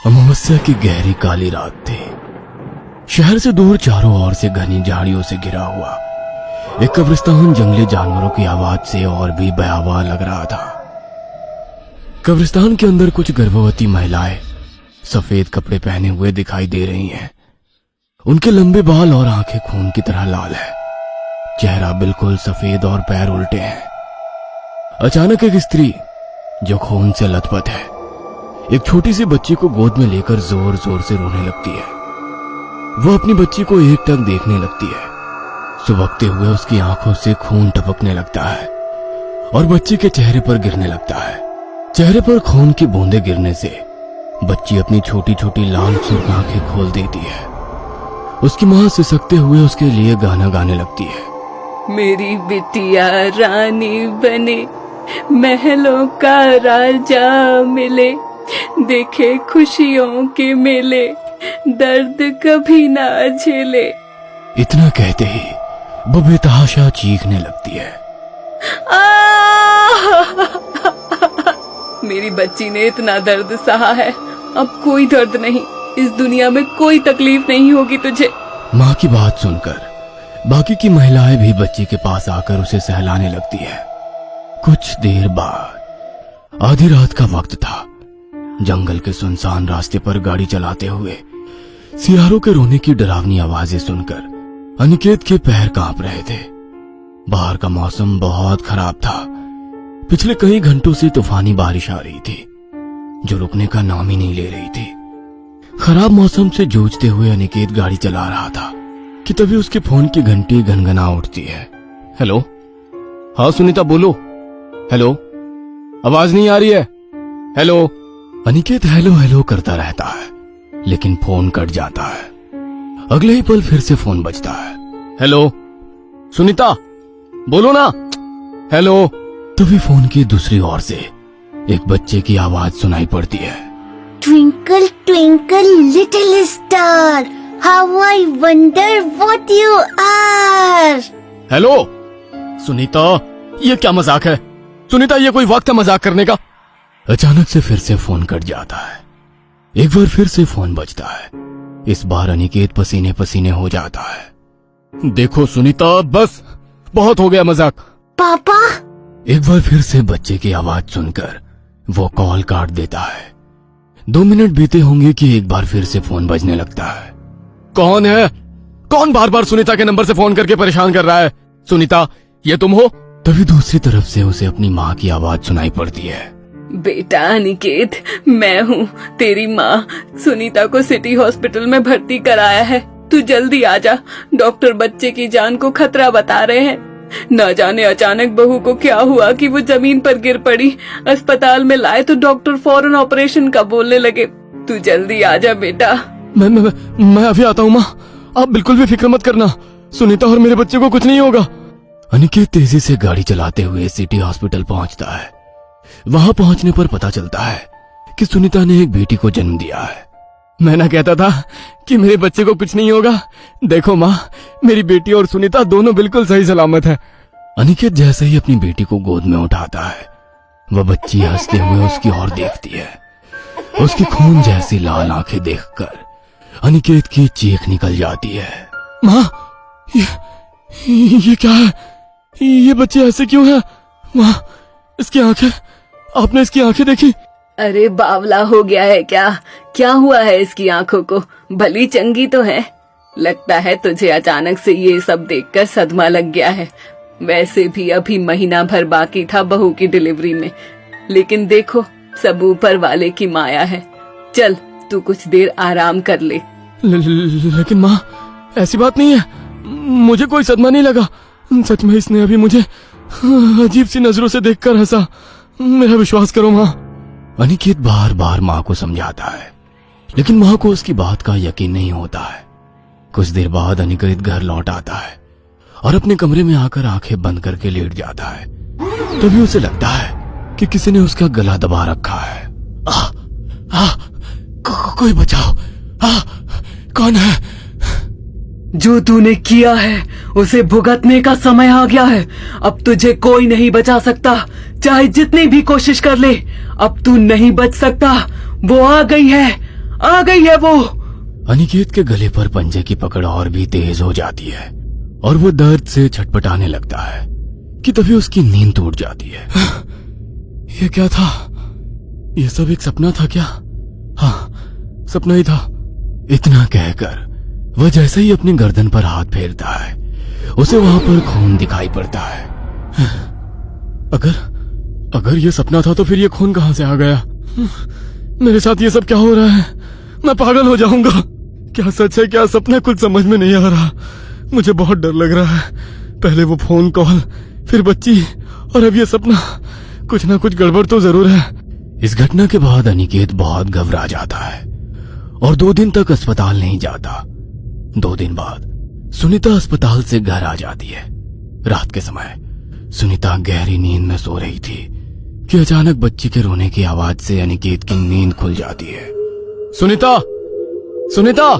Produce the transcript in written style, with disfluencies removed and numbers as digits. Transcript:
अमावस्या की गहरी काली रात थी। शहर से दूर चारों ओर से घनी झाड़ियों से घिरा हुआ एक कब्रिस्तान जंगली जानवरों की आवाज से और भी भयावह लग रहा था। कब्रिस्तान के अंदर कुछ गर्भवती महिलाएं सफेद कपड़े पहने हुए दिखाई दे रही हैं। उनके लंबे बाल और आंखें खून की तरह लाल है, चेहरा बिल्कुल सफेद और पैर उल्टे हैं। अचानक एक स्त्री जो खून से लथपथ है एक छोटी सी बच्ची को गोद में लेकर जोर जोर से रोने लगती है। वो अपनी बच्ची को एकटक देखने लगती है। सुबकते हुए उसकी आंखों से खून टपकने लगता है और बच्ची के चेहरे पर गिरने लगता है। चेहरे पर खून की बूंदें गिरने से बच्ची अपनी छोटी छोटी लाल सुर्ख आंखें खोल देती है। उसकी मां सिसकते हुए उसके लिए गाना गाने लगती है। मेरी बिटिया रानी बने, महलों का राजा मिले, देखे खुशियों के मेले, दर्द कभी ना झेले। इतना कहते ही वो बेतहाशा चीखने लगती है। मेरी बच्ची ने इतना दर्द सहा है, अब कोई दर्द नहीं, इस दुनिया में कोई तकलीफ नहीं होगी तुझे। माँ की बात सुनकर बाकी की महिलाएं भी बच्ची के पास आकर उसे सहलाने लगती है। कुछ देर बाद आधी रात का वक्त था। जंगल के सुनसान रास्ते पर गाड़ी चलाते हुए सियारों के रोने की डरावनी आवाजें सुनकर अनिकेत के पैर कांप रहे थे। बाहर का मौसम बहुत खराब था। पिछले कई घंटों से तूफानी बारिश आ रही थी जो रुकने का नाम ही नहीं ले रही थी। खराब मौसम से जूझते हुए अनिकेत गाड़ी चला रहा था कि तभी उसके फोन की घंटी घनघना उठती है। हेलो, हाँ सुनीता बोलो। हेलो, आवाज नहीं आ रही है। हेलो। अनिकेत हेलो हेलो करता रहता है लेकिन फोन कट जाता है। अगले ही पल फिर से फोन बजता है। हेलो सुनीता बोलो ना। हेलो। तभी फोन की दूसरी ओर से एक बच्चे की आवाज सुनाई पड़ती है। Twinkle, twinkle, little star, how I wonder what you are. Hello Sunita, ये क्या मजाक है? सुनीता, ये कोई वक्त है मजाक करने का? अचानक से फिर से फोन कट जाता है। एक बार फिर से फोन बजता है। इस बार अनिकेत पसीने पसीने हो जाता है। देखो सुनीता, बस बहुत हो गया मजाक। पापा, एक बार फिर से बच्चे की आवाज सुनकर वो कॉल काट देता है। 2 मिनट बीते होंगे कि एक बार फिर से फोन बजने लगता है। कौन है? कौन बार बार सुनीता के नंबर से फोन करके परेशान कर रहा है? सुनीता, ये तुम हो? तभी दूसरी तरफ से उसे अपनी माँ की आवाज सुनाई पड़ती है। बेटा अनिकेत, मैं हूँ तेरी माँ। सुनीता को सिटी हॉस्पिटल में भर्ती कराया है, तू जल्दी आ जा। डॉक्टर बच्चे की जान को खतरा बता रहे हैं। न जाने अचानक बहू को क्या हुआ कि वो जमीन पर गिर पड़ी। अस्पताल में लाए तो डॉक्टर फौरन ऑपरेशन का बोलने लगे। तू जल्दी आ जा बेटा। मैं अभी आता हूँ माँ, आप बिल्कुल भी फिक्र मत करना। सुनीता और मेरे बच्चे को कुछ नहीं होगा। अनिकेत तेजी से गाड़ी चलाते हुए सिटी हॉस्पिटल पहुंचता है। वहां पहुंचने पर पता चलता है कि सुनीता ने एक बेटी को जन्म दिया है। मैं ना कहता था कि मेरे बच्चे को कुछ नहीं होगा। देखो माँ, मेरी बेटी और सुनीता दोनों बिल्कुल सही सलामत है। अनिकेत जैसे ही अपनी बेटी को गोद में उठाता है, वह बच्ची हंसते हुए उसकी ओर देखती है। उसकी खून जैसी लाल आंखें देखकर अनिकेत की चीख निकल जाती है। माँ, ये क्या है? ये बच्चे ऐसे क्यों है? माँ, इसकी आंखें, आपने इसकी आंखें देखी? अरे बावला हो गया है क्या? क्या हुआ है इसकी आंखों को? भली चंगी तो है। लगता है तुझे अचानक से ये सब देखकर सदमा लग गया है। वैसे भी अभी महीना भर बाकी था बहू की डिलीवरी में, लेकिन देखो सब ऊपर वाले की माया है। चल तू कुछ देर आराम कर ले। लेकिन माँ, ऐसी बात नहीं है, मुझे कोई सदमा नहीं लगा। सच में इसने अभी मुझे अजीब सी नजरों से देखकर हंसा। मेरा विश्वास करो माँ। अनिकेत बार बार माँ को समझाता है लेकिन माँ को उसकी बात का यकीन नहीं होता है। कुछ देर बाद अनिकेत घर लौट आता है और अपने कमरे में आकर आंखें बंद करके लेट जाता है। तभी उसे लगता है कि किसी ने उसका गला दबा रखा है। कोई बचाओ, कौन है? जो तूने किया है उसे भुगतने का समय आ गया है। अब तुझे कोई नहीं बचा सकता, चाहे जितनी भी कोशिश कर ले। अब तू नहीं बच सकता, वो आ गई है। आ गई है वो। अनिकेत के गले पर पंजे की पकड़ और भी तेज हो जाती है और वो दर्द से छटपटाने लगता है कि तभी उसकी नींद टूट जाती है। ये क्या था? ये सब एक सपना था क्या? हाँ, सपना ही था। इतना कहकर वह जैसे ही अपनी गर्दन पर हाथ फेरता है उसे वहां पर खून दिखाई पड़ता है। अगर ये सपना था तो फिर ये खून कहां से आ गया? मेरे साथ ये सब क्या हो रहा है? मैं पागल हो जाऊंगा। क्या सच है क्या सपना, कुछ समझ में नहीं आ रहा। मुझे बहुत डर लग रहा है। पहले वो फोन कॉल, फिर बच्ची और अब ये सपना। कुछ ना कुछ गड़बड़ तो जरूर है। इस घटना के बाद अनिकेत बहुत घबरा जाता है और 2 दिन तक अस्पताल नहीं जाता। 2 दिन बाद सुनीता अस्पताल से घर आ जाती है। रात के समय सुनीता गहरी नींद में सो रही थी कि अचानक बच्ची के रोने की आवाज से अनिकेत की नींद खुल जाती है। सुनीता, सुनीता!